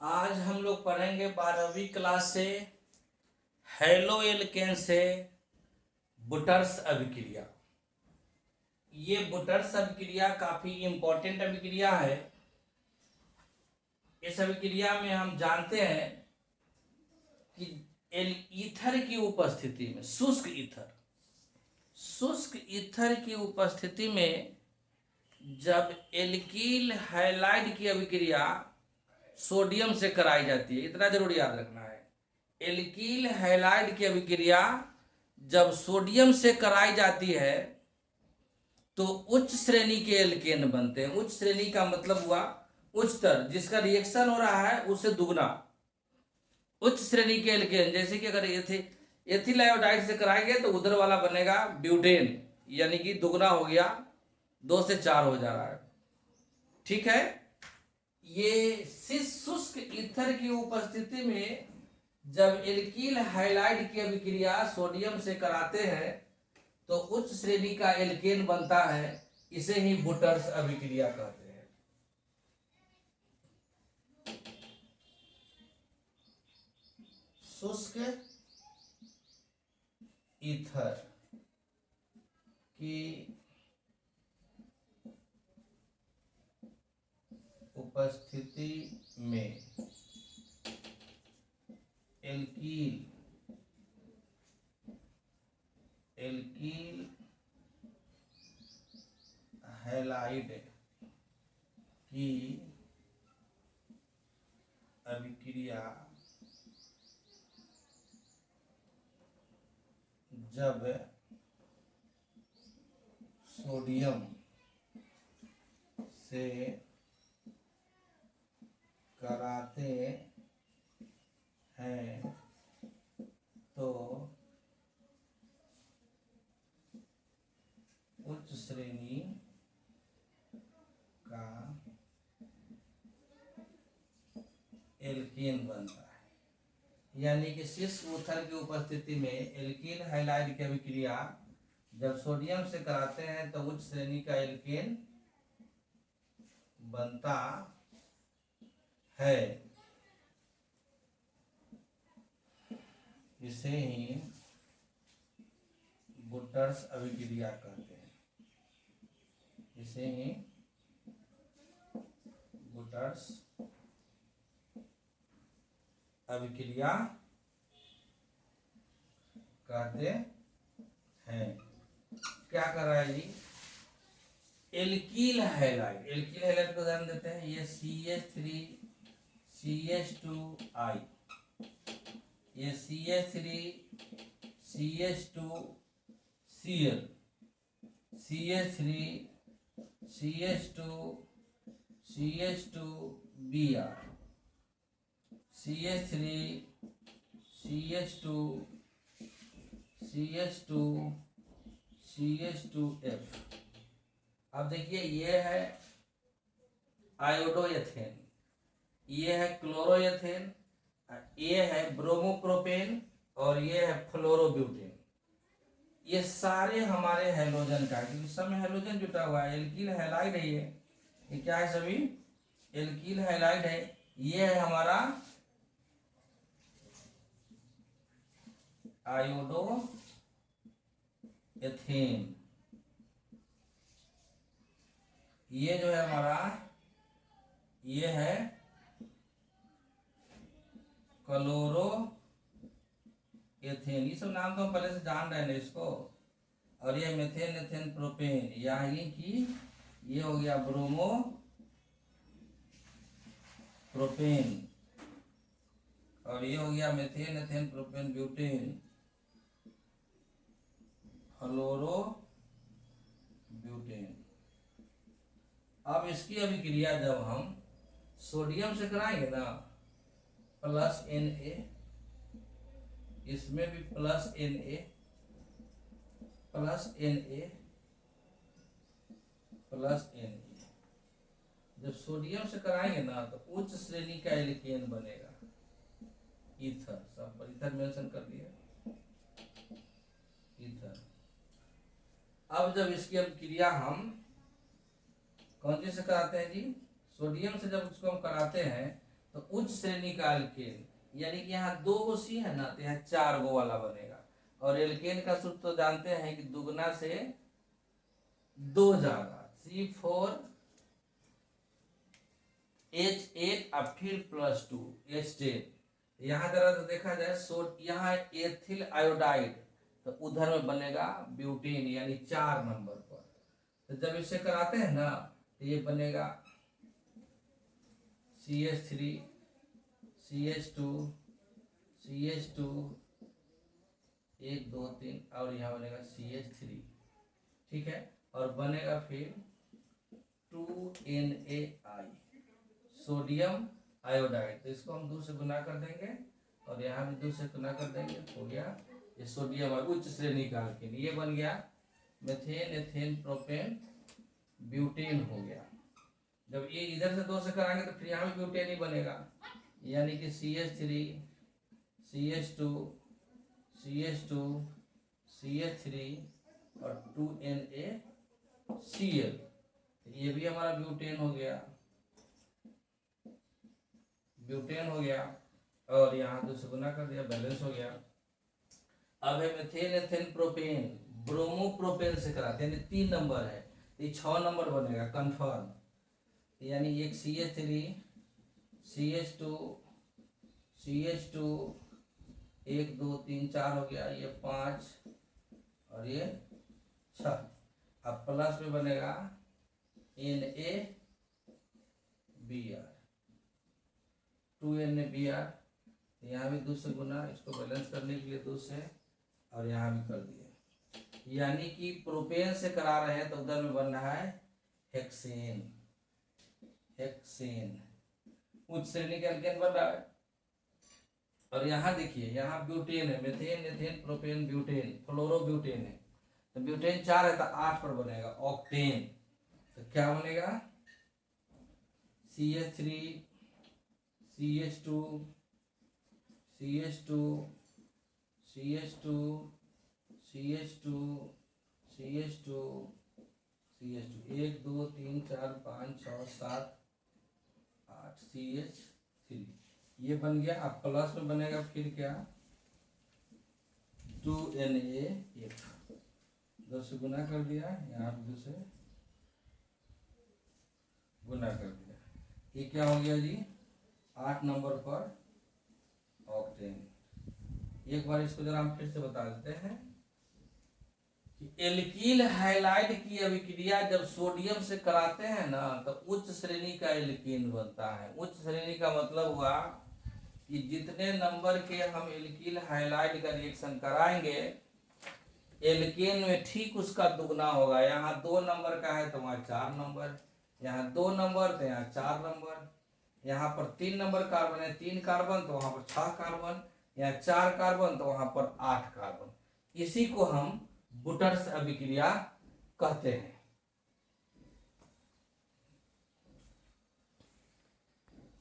आज हम लोग पढ़ेंगे 12वीं क्लास से हैलो एल्केन से बुटर्स अभिक्रिया। ये बुटर्स अभिक्रिया काफी इंपॉर्टेंट अभिक्रिया है। इस अभिक्रिया में हम जानते हैं कि ईथर की उपस्थिति में शुष्क ईथर की उपस्थिति में जब एल्कील हैलाइड की अभिक्रिया सोडियम से कराई जाती है, इतना जरूर याद रखना है। एल्कील हैलाइड की अभिक्रिया जब सोडियम से कराई जाती है तो उच्च श्रेणी के एल्केन बनते हैं। उच्च श्रेणी का मतलब हुआ उच्चतर, जिसका रिएक्शन हो रहा है उससे दुगना। उच्च श्रेणी के एल्केन जैसे कि अगर एथिल आयोडाइड से कराएंगे तो उधर वाला बनेगा ब्यूटेन, यानी कि दुगना हो गया, 2 से 4 हो जा रहा है। ठीक है। ये शुष्क ईथर की उपस्थिति में जब एल्कील हैलाइड की अभिक्रिया सोडियम से कराते हैं तो उच्च श्रेणी का एल्केन बनता है। इसे ही बुटर्स अभिक्रिया कहते हैं। शुष्क ईथर की उपस्थिति में एल्कील हैलाइड की अभिक्रिया जब सोडियम से कराते हैं तो उच्च श्रेणी का एल्केन बनता है। यानी कि शुष्क ईथर की उपस्थिति में एल्कील हैलाइड की अभिक्रिया जब सोडियम से कराते हैं तो उच्च श्रेणी का एल्केन बनता है। इसे ही बुटर्स अभिक्रिया कहते हैं। इसे ही बुटर्स अभिक्रिया कहते हैं। क्या कर रहा है जी? एल्कील हैलाइड को उदाहरण देते हैं। ये CH3 CH2I, ये CH3 CH2 Cl, CH3 CH2 CH2 Br, CH3 CH2 CH2 CH2F। अब देखिए, ये है आयोडोएथेन, ये है क्लोरोएथेन, ये है ब्रोमोप्रोपेन और ये है फ्लोरोब्यूटेन। ये सारे हमारे हैलोजन का है, क्योंकि सब में हैलोजन जुटा हुआ है। एल्कील हैलाइड है। ये क्या है? सभी एल्कील हैलाइड है। ये है हमारा आयोडोएथेन। ये जो है हमारा, ये है क्लोरो एथेन। ये सब नाम तो हम पहले से जान रहे हैं इसको। और ये मेथेन एथेन प्रोपेन, यानी कि ये हो गया ब्रोमो प्रोपेन, और ये हो गया मेथेन एथेन प्रोपेन ब्यूटेन, फ्लोरो ब्यूटेन। अब इसकी अभिक्रिया जब हम सोडियम से कराएंगे ना, प्लस Na, इसमें भी plus Na plus Na plus Na, जब सोडियम से कराएंगे ना तो उच्च श्रेणी का एल्केन बनेगा। ईथर, सब पर ईथर मेंशन कर दिया, ईथर। अब जब इसकी अभिक्रिया हम कौन चीज से कराते हैं जी? सोडियम से जब उसको हम कराते हैं तो उच्च श्रेणी का एल्केन, यानी कि यहाँ 2 गो सी है ना, तो यहाँ 4 गो वाला बनेगा। और एल्केन का सूत्र तो जानते हैं कि दुगना से 2 ज्यादा, C4H8 और फिर +2 H10। यहाँ जरा तो देखा जाए, यहाँ एथिल आयोडाइड, तो उधर में बनेगा ब्यूटेन, यानी 4 नंबर पर। तो जब इसे कराते हैं ना, तो ये बनेगा CH3 CH2 CH2 1 2 3 और यहाँ बनेगा CH3, ठीक है। और बनेगा फिर 2NaI, सोडियम आयोडाइड। तो इसको हम 2 से गुना कर देंगे और यहाँ भी 2 से गुना कर देंगे, हो गया ये सोडियम उच्च श्रेणी का एल्केन। ये बन गया मेथेन एथेन प्रोपेन ब्यूटेन हो गया। जब ये इधर से 2 से कराएंगे तो फिर यहाँ भी ब्यूटेन ही बनेगा, यानी कि CH3 CH2 CH2 CH3 और 2NaCl, ये भी हमारा ब्यूटेन हो गया, ब्यूटेन हो गया। और यहाँ 2 से गुना कर दिया, बैलेंस हो गया। अब है methane ethane propane, bromo propane से कराते हैं, यानी 3 नंबर है, ये 6 नंबर बनेगा कंफर्म, यानी एक CH3 CH2 CH2 1 2 3 4 हो गया, ये 5 और ये 6। अब प्लस में बनेगा NaBr 2NaBr, यहाँ भी 2 से गुना, इसको बैलेंस करने के लिए 2 से, और यहाँ भी कर दिए, यानी कि प्रोपेन से करा रहे हैं तो उधर में बन रहा है हेक्सेन, हेक्सेन उच्च श्रेणी का एल्केन बन रहा है। और यहाँ देखिए, यहाँ ब्यूटेन है, methane ethane propane butane, fluorobutane है, तो ब्यूटेन 4 है तो 8 पर बनेगा ऑक्टेन। तो क्या बनेगा CH3 CH2 CH2 CH2 CH2 CH2 CH2 1 2 3 4 5 6 7 8 CH3, ये बन गया। अब प्लस में बनेगा फिर क्या 2NaF, 2 से गुना कर दिया, यहाँ भी 2 से गुना कर दिया, ये क्या हो गया जी 8 नंबर पर ऑक्टेन। एक बार इसको जरा हम फिर से बता देते हैं कि एल्कील हैलाइड की अभिक्रिया जब सोडियम से कराते हैं ना, तो उच्च श्रेणी का एल्कीन बनता है। उच्च श्रेणी का मतलब हुआ कि जितने नंबर के हम एल्कील हैलाइड का रिएक्शन कराएंगे, एल्केन में ठीक उसका दुगना होगा। यहाँ 2 नंबर का है तो वहाँ 4 नंबर, यहाँ 2 नंबर तो यहाँ 4 नंबर, यहाँ पर 3 नंबर कार्बन है 3 कार्बन तो वहाँ पर 6 कार्बन, यहाँ 4 कार्बन तो वहाँ पर 8 कार्बन। इसी को हम बुटर्स अभिक्रिया कहते हैं।